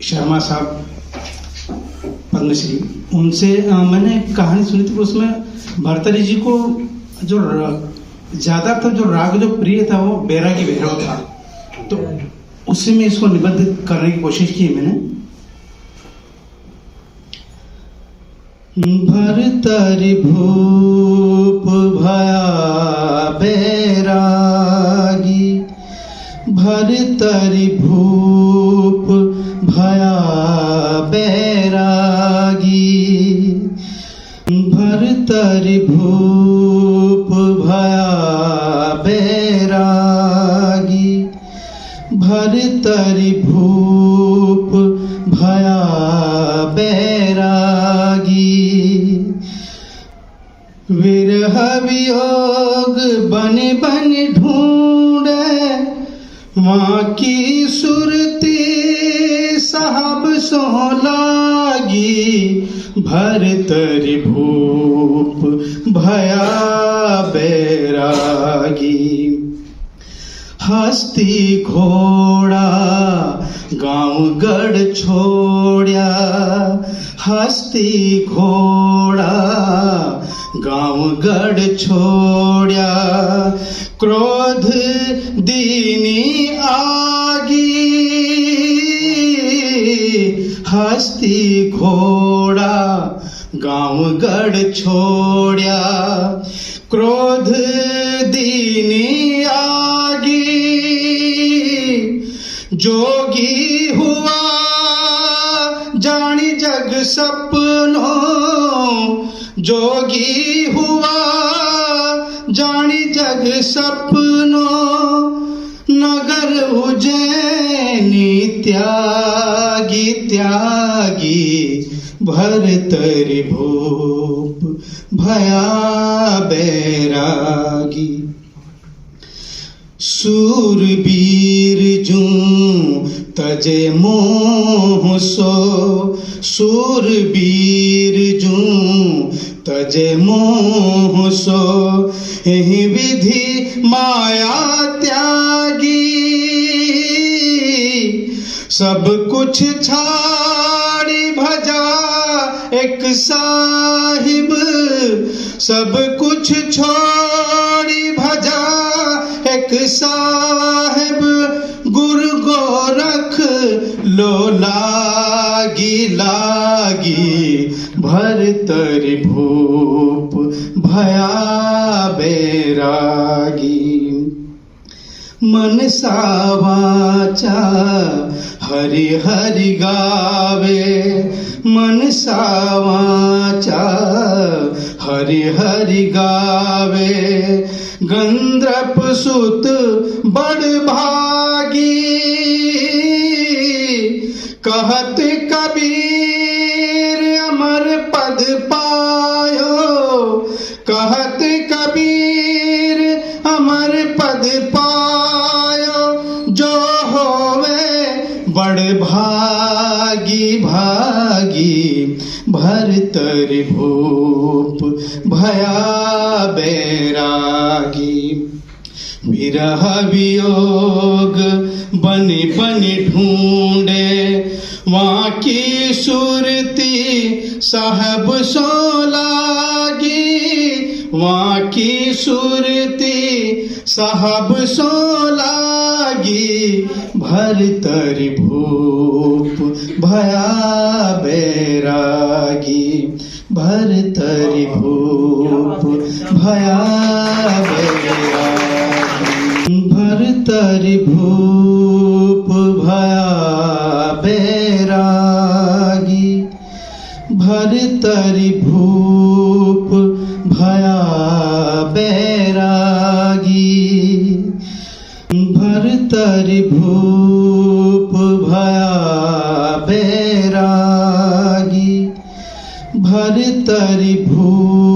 शर्मा साहब पद्मश्री, उनसे मैंने कहानी सुनी थी। उसमें भर्तृहरि जी को जो ज्यादातर जो राग जो प्रिय था वो बैरागी भैरव था, तो उससे में इसको निबद्ध करने की कोशिश की मैंने। भर्तृहरि भूप भया बैरागी, भर्तृहरि भूप भया बैरागी, भर्तृहरि भूप भया बैरागी, भर्तृहरि भूप भया बैरागी। विरह वियोग बन बन ढूंढे माँ की सुरती साहब सो लागी, भर्तृहरि भूप भया बैरागी। हस्ती घोड़ा गाँव गढ़ छोड़िया, हस्ती घोड़ा गाँव गढ़ छोड़िया, क्रोध दीनी आगी, हस्ती घोड़ा गाँव गढ़ छोड़िया, क्रोध दीनी आगी। जोगी हुआ जानी जग सपनों, जोगी हुआ जानी जग सपनों, नगर उज्जैनी त्यागी त्यागी, भर्तृहरि भूप भया बैरागी। सूरबीर जूं तजे मोह सो, सूरबीर जूं तजे मोह सो, एहि विधि माया त्यागी। सब कुछ छाड़ी भजा एक साहिब, सब कुछ छोड़ी भजा एक साहिब, गुरु गोरख लो लागी लागी, भर्तृहरि भूप भया बैरागी। मनसा वाचा हरि हरि गावे, मनसा वाचा हरि हरि गावे, गंधर्प सुत बड़ भागी। कहत कबीर अमर पद पायो, कहत कबीर अमर पद पायो, जो होवे बड़ भागी भागी, भर्तृहरि भूप भया बैरागी। विरह वियोग बनी बनी ढूंढे वहाँ की सुरती साहब सो लागी, वहाँ की सुरती साहब सो लागी, भर्तृहरि भूप भया बैरागी, भर्तृहरि भूप भया बैरागी, भर्तृहरि भूप भया बैरागी, भर्तृहरि भूप भया बैरागी, भर्तृहरि भूप भया बैरागी, भर्तृहरि भूप